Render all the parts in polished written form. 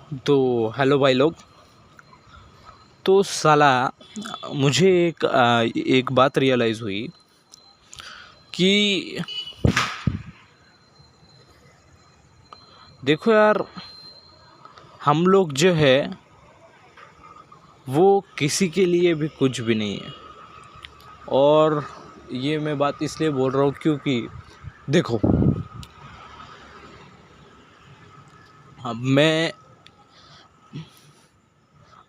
तो हेलो भाई लोग। तो साला मुझे एक बात रियलाइज़ हुई कि देखो यार, हम लोग जो है वो किसी के लिए भी कुछ भी नहीं है। और ये मैं बात इसलिए बोल रहा हूँ क्योंकि देखो, अब मैं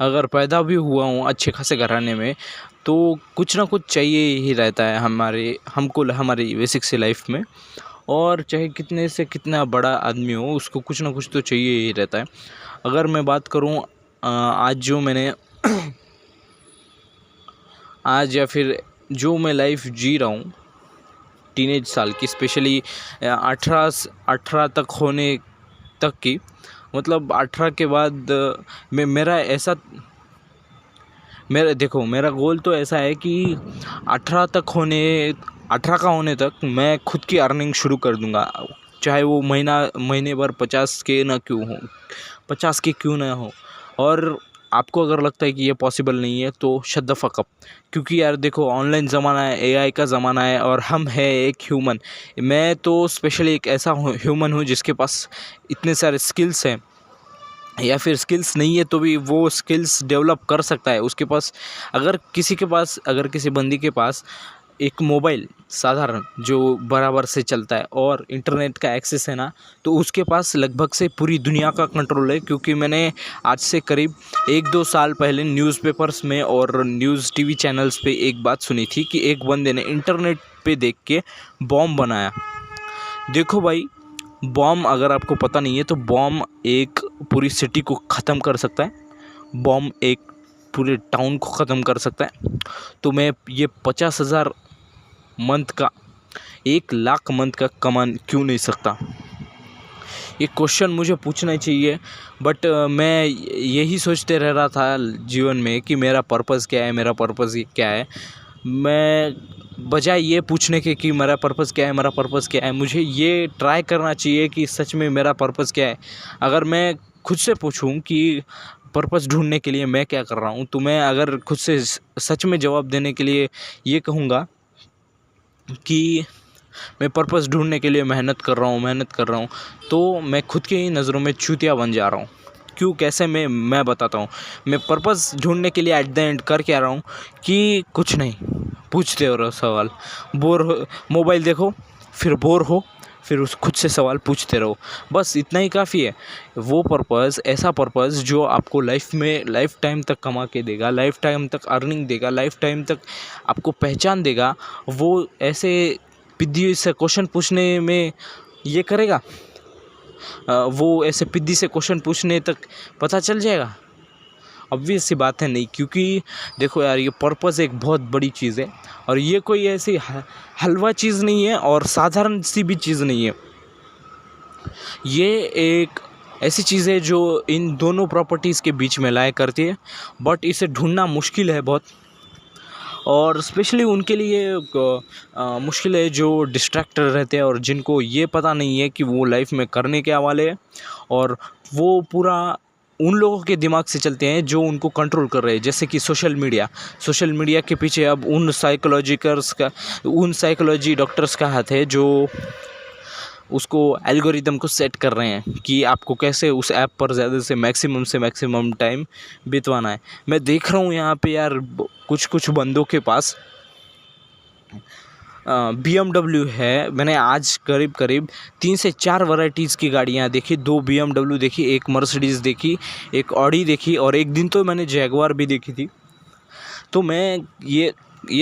अगर पैदा भी हुआ हूँ अच्छे खासे घराने में, तो कुछ ना कुछ चाहिए ही रहता है हमको हमारी बेसिक सी लाइफ में। और चाहे कितने से कितना बड़ा आदमी हो, उसको कुछ ना कुछ तो चाहिए ही रहता है। अगर मैं बात करूं, आज जो मैंने आज या फिर जो मैं लाइफ जी रहा हूं टीनेज साल की, स्पेशली 18 तक होने तक की, मतलब 18 के बाद मैं मेरा ऐसा मेरा गोल तो ऐसा है कि 18 तक होने 18 का होने तक मैं खुद की अर्निंग शुरू कर दूंगा। चाहे वो महीने भर 50 के क्यों ना हो। और आपको अगर लगता है कि ये पॉसिबल नहीं है तो शट द फक अप। क्योंकि यार देखो, ऑनलाइन ज़माना है, एआई का ज़माना है, और हम है एक ह्यूमन। मैं तो स्पेशली एक ऐसा ह्यूमन हूँ जिसके पास इतने सारे स्किल्स हैं, या फिर स्किल्स नहीं है तो भी वो स्किल्स डेवलप कर सकता है। उसके पास अगर किसी बंदी के पास एक मोबाइल साधारण जो बराबर से चलता है और इंटरनेट का एक्सेस है ना, तो उसके पास लगभग से पूरी दुनिया का कंट्रोल है। क्योंकि मैंने आज से करीब 1-2 साल पहले न्यूज़पेपर्स में और न्यूज़ टीवी चैनल्स पे एक बात सुनी थी कि एक बंदे ने इंटरनेट पे देख के बॉम्ब बनाया। देखो भाई, बॉम्ब अगर आपको पता नहीं है तो बॉम्ब एक पूरी सिटी को ख़त्म कर सकता है। बॉम्ब एक पूरे टाउन को ख़त्म कर सकता है। तो मैं ये 50,000 मंथ का, 1 लाख मंथ का कमा क्यों नहीं सकता? ये क्वेश्चन मुझे पूछना ही चाहिए। बट मैं यही सोचते रह रहा था जीवन में कि मेरा पर्पज़ क्या है, मेरा पर्पज़ क्या है। मैं बजाय ये पूछने के कि मेरा पर्पज़ क्या है, मेरा पर्पज़ क्या है, मुझे ये ट्राई करना चाहिए कि सच में मेरा पर्पज़ क्या है। अगर मैं खुद से पूछूं कि पर्पज़ ढूंढने के लिए मैं क्या कर रहा हूं, तो मैं अगर खुद से सच में जवाब देने के लिए ये कहूँगा कि मैं पर्पज़ ढूंढने के लिए मेहनत कर रहा हूँ, तो मैं खुद की ही नज़रों में चूतिया बन जा रहा हूँ। क्यों, कैसे मैं बताता हूँ। मैं पर्पज़ ढूंढने के लिए एट द एंड कर क्या रहा हूँ कि कुछ नहीं, पूछते हो रहो सवाल, बोर हो, मोबाइल देखो, फिर बोर हो, फिर उस खुद से सवाल पूछते रहो। बस इतना ही काफ़ी है। वो पर्पज़, ऐसा पर्पज़ जो आपको लाइफ टाइम तक कमा के देगा, लाइफ टाइम तक अर्निंग देगा, लाइफ टाइम तक आपको पहचान देगा। वो ऐसे पिद्दी से क्वेश्चन पूछने में ये करेगा? वो ऐसे पिद्दी से क्वेश्चन पूछने तक पता चल जाएगा? ऑब्वियस सी बात है नहीं। क्योंकि देखो यार, ये पर्पज़ एक बहुत बड़ी चीज़ है, और ये कोई ऐसी हलवा चीज़ नहीं है और साधारण सी भी चीज़ नहीं है। ये एक ऐसी चीज़ है जो इन दोनों प्रॉपर्टीज़ के बीच में लाया करती है। बट इसे ढूंढना मुश्किल है बहुत, और स्पेशली उनके लिए मुश्किल है जो डिस्ट्रैक्टर रहते हैं और जिनको ये पता नहीं है कि वो लाइफ में करने के वाले हैं। और वो पूरा उन लोगों के दिमाग से चलते हैं जो उनको कंट्रोल कर रहे हैं, जैसे कि सोशल मीडिया के पीछे अब उन साइकोलॉजी डॉक्टर्स का हाथ है जो उसको एल्गोरिदम को सेट कर रहे हैं कि आपको कैसे उस ऐप पर ज़्यादा से मैक्सिमम टाइम बितवाना है। मैं देख रहा हूँ यहाँ पे यार, कुछ बंदों के पास BMW है। मैंने आज करीब करीब 3 से 4 वैरायटीज़ की गाड़ियाँ देखी। 2 BMW देखी, एक मर्सिडीज़ देखी, एक ऑडी देखी, और एक दिन तो मैंने जैगवार भी देखी थी। तो मैं ये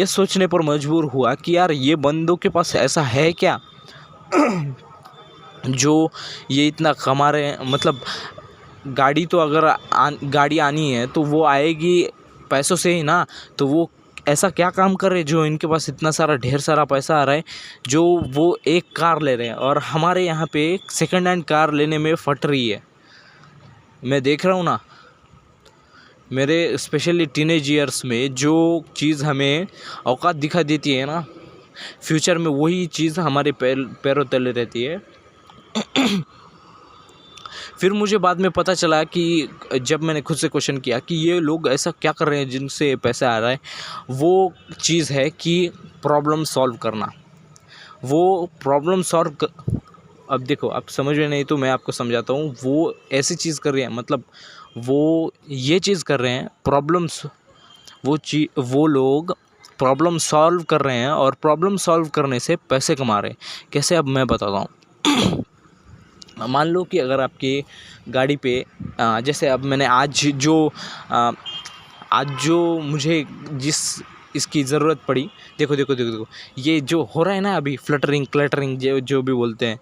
सोचने पर मजबूर हुआ कि यार, ये बंदों के पास ऐसा है क्या जो ये इतना कमा रहे हैं। मतलब गाड़ी तो अगर गाड़ी आनी है तो वो आएगी पैसों से ही ना। तो वो ऐसा क्या काम कर रहे हैं जो इनके पास इतना सारा ढेर सारा पैसा आ रहा है, जो वो एक कार ले रहे हैं, और हमारे यहाँ पे सेकंड हैंड कार लेने में फट रही है। मैं देख रहा हूँ ना, मेरे स्पेशली टीनेज ईयर्स में जो चीज़ हमें औकात दिखा देती है ना, फ्यूचर में वही चीज़ हमारे पैरों तले रहती है। फिर मुझे बाद में पता चला कि जब मैंने खुद से क्वेश्चन किया कि ये लोग ऐसा क्या कर रहे हैं जिनसे पैसा आ रहा है, वो चीज़ है कि प्रॉब्लम सॉल्व करना। वो प्रॉब्लम सॉल्व अब देखो, आप समझ में नहीं तो मैं आपको समझाता हूँ। वो ऐसी चीज़ कर रहे हैं, मतलब वो ये चीज़ कर रहे हैं, प्रॉब्लम्स वो लोग प्रॉब्लम सॉल्व कर रहे हैं और प्रॉब्लम सॉल्व करने से पैसे कमा रहे हैं। कैसे, अब मैं बताता हूँ। मान लो कि अगर आपकी गाड़ी पे जैसे अब मैंने आज जो मुझे जिस इसकी ज़रूरत पड़ी, देखो ये जो हो रहा है ना अभी, फ्लटरिंग क्लटरिंग जो भी बोलते हैं,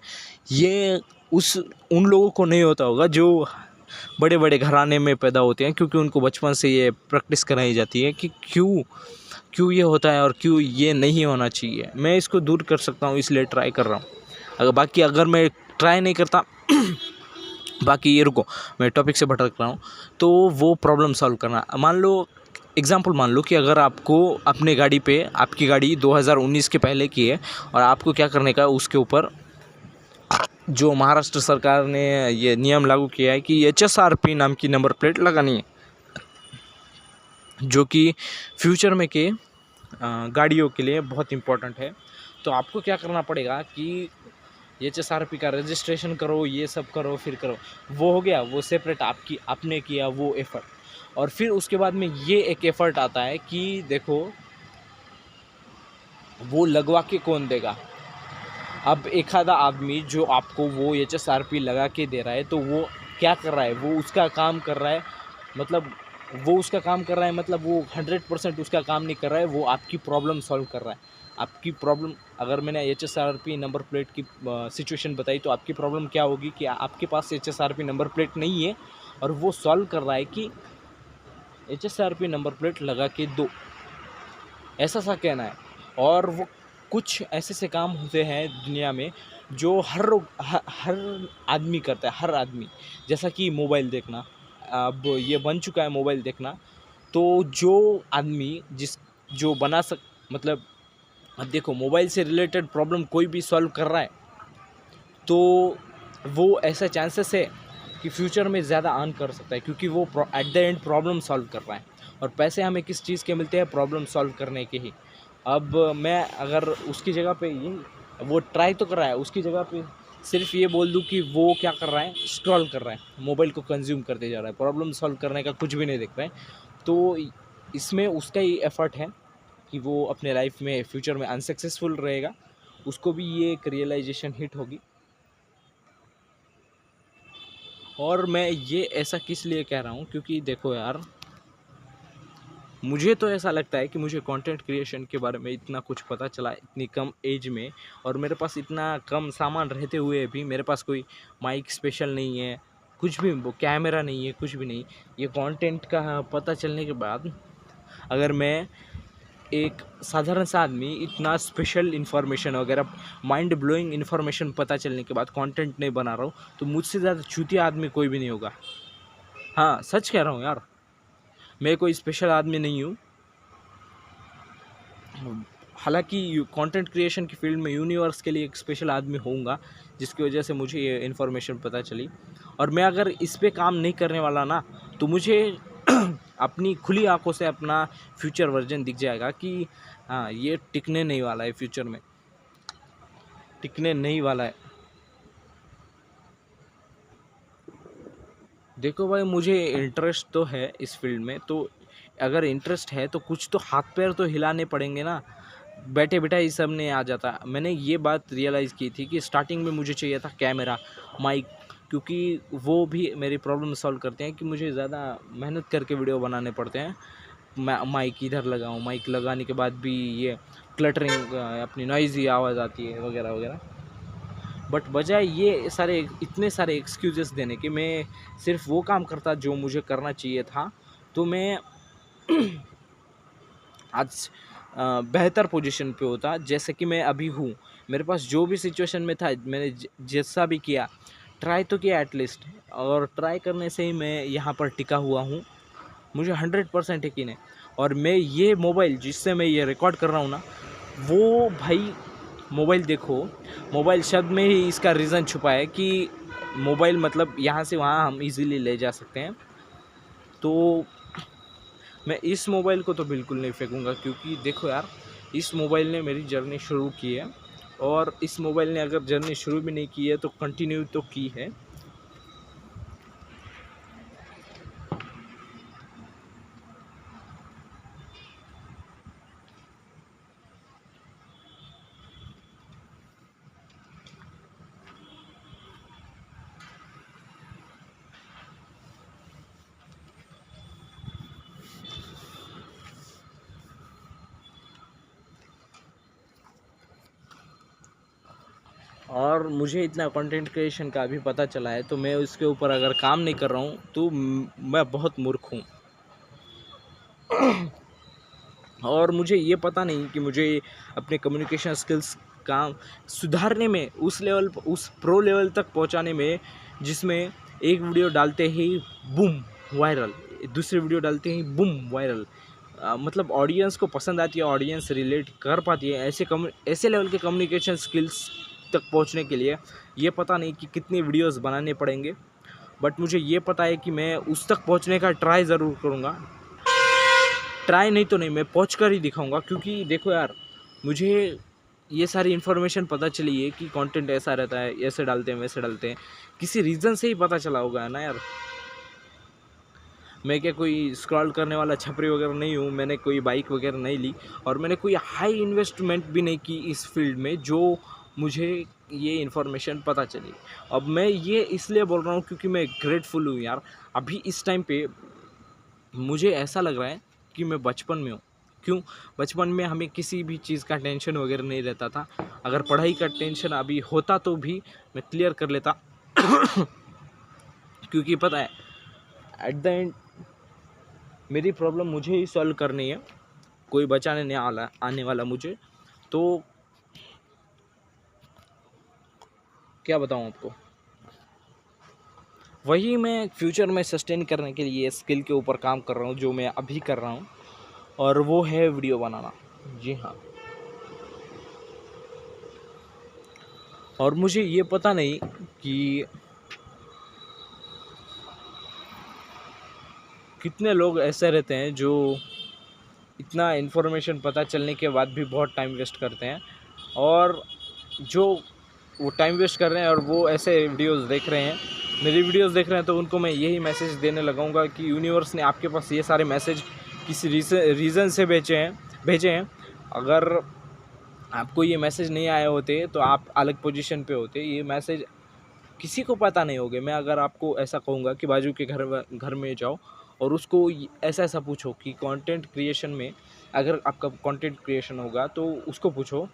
ये उन लोगों को नहीं होता होगा जो बड़े बड़े घराने में पैदा होते हैं, क्योंकि उनको बचपन से ये प्रैक्टिस कराई जाती है कि क्यों ये होता है और क्यों ये नहीं होना चाहिए। मैं इसको दूर कर सकता हूँ, इसलिए ट्राई कर रहा हूँ। अगर मैं ट्राई नहीं करता बाकी ये रुको, मैं टॉपिक से भटक रहा हूँ। तो वो प्रॉब्लम सॉल्व करना, मान लो कि अगर आपको अपने गाड़ी पे, आपकी गाड़ी 2019 के पहले की है और आपको क्या करने का, उसके ऊपर जो महाराष्ट्र सरकार ने ये नियम लागू किया है कि HSRP नाम की नंबर प्लेट लगानी है, जो कि फ्यूचर में के गाड़ियों के लिए बहुत इम्पोर्टेंट है। तो आपको क्या करना पड़ेगा कि HSRP का रजिस्ट्रेशन करो, ये सब करो, फिर करो। वो हो गया, वो सेपरेट आपने किया वो एफ़र्ट। और फिर उसके बाद में ये एक एफ़र्ट आता है कि देखो वो लगवा के कौन देगा। अब एक आधा आदमी जो आपको वो HSRP लगा के दे रहा है, तो वो क्या कर रहा है, वो उसका काम कर रहा है, मतलब वो 100% उसका काम नहीं कर रहा है, वो आपकी प्रॉब्लम सॉल्व कर रहा है। आपकी प्रॉब्लम, अगर मैंने HSRP नंबर प्लेट की सिचुएशन बताई, तो आपकी प्रॉब्लम क्या होगी कि आपके पास HSRP नंबर प्लेट नहीं है और वो सॉल्व कर रहा है कि HSRP नंबर प्लेट लगा के दो, ऐसा सा कहना है। और वो कुछ ऐसे काम होते हैं दुनिया में जो हर आदमी करता है, हर आदमी, जैसा कि मोबाइल देखना। अब ये बन चुका है मोबाइल देखना, तो जो आदमी जो बना मतलब अब देखो, मोबाइल से रिलेटेड प्रॉब्लम कोई भी सॉल्व कर रहा है, तो वो ऐसा चांसेस है कि फ्यूचर में ज़्यादा अर्न कर सकता है, क्योंकि वो at the end problem solve कर रहा है। और पैसे हमें किस चीज़ के मिलते हैं, प्रॉब्लम सॉल्व करने के ही। अब मैं अगर उसकी जगह पे वो ट्राई तो कर रहा है, उसकी जगह पे सिर्फ ये बोल दूँ कि वो क्या कर रहा है, स्क्रॉल कर रहा है, मोबाइल को कंज्यूम करते जा रहा है, प्रॉब्लम सॉल्व करने का कुछ भी नहीं देख रहा है, तो इसमें उसका ही एफर्ट है कि वो अपने लाइफ में फ्यूचर में अनसक्सेसफुल रहेगा। उसको भी ये एक रियलाइजेशन हिट होगी। और मैं ये ऐसा किस लिए कह रहा हूँ, क्योंकि देखो यार, मुझे तो ऐसा लगता है कि मुझे कंटेंट क्रिएशन के बारे में इतना कुछ पता चला इतनी कम एज में, और मेरे पास इतना कम सामान रहते हुए भी मेरे पास कोई माइक स्पेशल नहीं है, कुछ भी, वो कैमरा नहीं है, कुछ भी नहीं। ये कंटेंट का पता चलने के बाद अगर मैं एक साधारण सा आदमी इतना स्पेशल इन्फॉर्मेशन वगैरह, माइंड ब्लोइंग इन्फॉर्मेशन पता चलने के बाद कंटेंट नहीं बना रहा हूँ, तो मुझसे ज़्यादा चूतिया आदमी कोई भी नहीं होगा। हाँ, सच कह रहा हूँ यार, मैं कोई स्पेशल आदमी नहीं हूँ। हालांकि कंटेंट क्रिएशन की फील्ड में यूनिवर्स के लिए एक स्पेशल आदमी होऊंगा, जिसकी वजह से मुझे ये इन्फॉर्मेशन पता चली। और मैं अगर इस पे काम नहीं करने वाला ना, तो मुझे अपनी खुली आंखों से अपना फ्यूचर वर्जन दिख जाएगा कि हाँ, ये टिकने नहीं वाला है, फ्यूचर में टिकने नहीं वाला है। देखो भाई, मुझे इंटरेस्ट तो है इस फील्ड में, तो अगर इंटरेस्ट है तो कुछ तो हाथ पैर तो हिलाने पड़ेंगे ना, बैठे बैठे इस सब नहीं आ जाता। मैंने ये बात रियलाइज़ की थी कि स्टार्टिंग में मुझे चाहिए था कैमरा, माइक, क्योंकि वो भी मेरी प्रॉब्लम सॉल्व करते हैं कि मुझे ज़्यादा मेहनत करके वीडियो बनाने पड़ते हैं। माइक इधर लगाऊँ, माइक लगाने के बाद भी ये क्लटरिंग, अपनी नॉइज़ी आवाज़ आती है वगैरह वगैरह। बट बजाय ये इतने सारे एक्सक्यूजेस देने के, मैं सिर्फ वो काम करता जो मुझे करना चाहिए था, तो मैं आज बेहतर पोजीशन पे होता जैसे कि मैं अभी हूँ। मेरे पास जो भी सिचुएशन में था, मैंने जैसा भी किया, ट्राई तो किया एटलीस्ट, और ट्राई करने से ही मैं यहाँ पर टिका हुआ हूँ। मुझे 100% यकीन है। और मैं ये मोबाइल जिससे मैं ये रिकॉर्ड कर रहा हूँ ना, वो भाई मोबाइल देखो, मोबाइल शब्द में ही इसका रीज़न छुपा है कि मोबाइल मतलब यहाँ से वहाँ हम इजीली ले जा सकते हैं। तो मैं इस मोबाइल को तो बिल्कुल नहीं फेंकूँगा, क्योंकि देखो यार, इस मोबाइल ने मेरी जर्नी शुरू की है, और इस मोबाइल ने अगर जर्नी शुरू भी नहीं की है तो कंटिन्यू तो की है। और मुझे इतना कंटेंट क्रिएशन का अभी पता चला है, तो मैं उसके ऊपर अगर काम नहीं कर रहा हूँ तो मैं बहुत मूर्ख हूँ। और मुझे ये पता नहीं कि मुझे अपने कम्युनिकेशन स्किल्स का सुधारने में, उस प्रो लेवल तक पहुंचाने में, जिसमें एक वीडियो डालते ही बूम वायरल, दूसरी वीडियो डालते ही बूम वायरल, मतलब ऑडियंस को पसंद आती है, ऑडियंस रिलेट कर पाती है, ऐसे लेवल के कम्युनिकेशन स्किल्स तक पहुंचने के लिए ये पता नहीं कि कितनी वीडियोस बनाने पड़ेंगे। बट मुझे ये पता है कि मैं उस तक पहुंचने का ट्राई ज़रूर करूँगा। ट्राई नहीं तो नहीं, मैं पहुंच कर ही दिखाऊंगा। क्योंकि देखो यार, मुझे ये सारी इन्फॉर्मेशन पता चली है कि कंटेंट ऐसा रहता है, ऐसे डालते हैं वैसे डालते हैं, किसी रीज़न से ही पता चला होगा ना यार। मैं क्या कोई स्क्रॉल करने वाला छपरी वगैरह नहीं हूँ, मैंने कोई बाइक वगैरह नहीं ली, और मैंने कोई हाई इन्वेस्टमेंट भी नहीं की इस फील्ड में जो मुझे ये इन्फॉर्मेशन पता चली। अब मैं ये इसलिए बोल रहा हूँ क्योंकि मैं ग्रेटफुल हूँ यार। अभी इस टाइम पे मुझे ऐसा लग रहा है कि मैं बचपन में हूँ। क्यों? बचपन में हमें किसी भी चीज़ का टेंशन वगैरह नहीं रहता था। अगर पढ़ाई का टेंशन अभी होता तो भी मैं क्लियर कर लेता क्योंकि पता है एट द एंड मेरी प्रॉब्लम मुझे ही सॉल्व करनी है, कोई बचाने नहीं आने वाला मुझे। तो क्या बताऊँ आपको, वही मैं फ्यूचर में सस्टेन करने के लिए स्किल के ऊपर काम कर रहा हूँ, जो मैं अभी कर रहा हूँ, और वो है वीडियो बनाना। जी हाँ। और मुझे ये पता नहीं कि कितने लोग ऐसे रहते हैं जो इतना इन्फॉर्मेशन पता चलने के बाद भी बहुत टाइम वेस्ट करते हैं, और जो वो टाइम वेस्ट कर रहे हैं और वो ऐसे वीडियोस देख रहे हैं, मेरी वीडियोस देख रहे हैं, तो उनको मैं यही मैसेज देने लगाऊंगा कि यूनिवर्स ने आपके पास ये सारे मैसेज किसी रीज़न से भेजे हैं। अगर आपको ये मैसेज नहीं आए होते तो आप अलग पोजीशन पे होते। ये मैसेज किसी को पता नहीं होगे। मैं अगर आपको ऐसा कहूँगा कि बाजू के घर में जाओ और उसको ऐसा ऐसा पूछो कि कंटेंट क्रिएशन में, अगर आपका कंटेंट क्रिएशन होगा तो उसको पूछो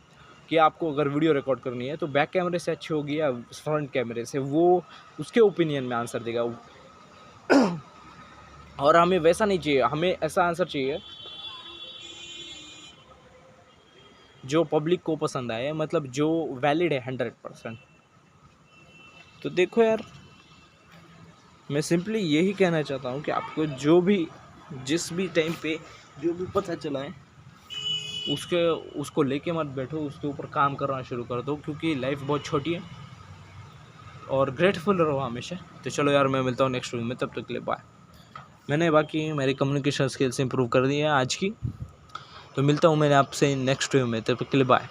कि आपको अगर वीडियो रिकॉर्ड करनी है तो बैक कैमरे से अच्छी होगी या फ्रंट कैमरे से, वो उसके ओपिनियन में आंसर देगा। और हमें वैसा नहीं चाहिए, हमें ऐसा आंसर चाहिए जो पब्लिक को पसंद आए, मतलब जो वैलिड है 100%। तो देखो यार, मैं सिंपली यही कहना चाहता हूँ कि आपको जिस भी टाइम पे जो भी पता चला है उसको लेके मत बैठो, उसके ऊपर काम करना शुरू कर दो, क्योंकि लाइफ बहुत छोटी है। और ग्रेटफुल रहो हमेशा। तो चलो यार, मैं मिलता हूँ नेक्स्ट वीडियो में, तब तक के लिए बाय। मैंने बाकी मेरी कम्युनिकेशन स्किल्स इंप्रूव कर दी है आज की, तो मिलता हूँ मैंने आपसे नेक्स्ट वीडियो में, तब तक के लिए बाय।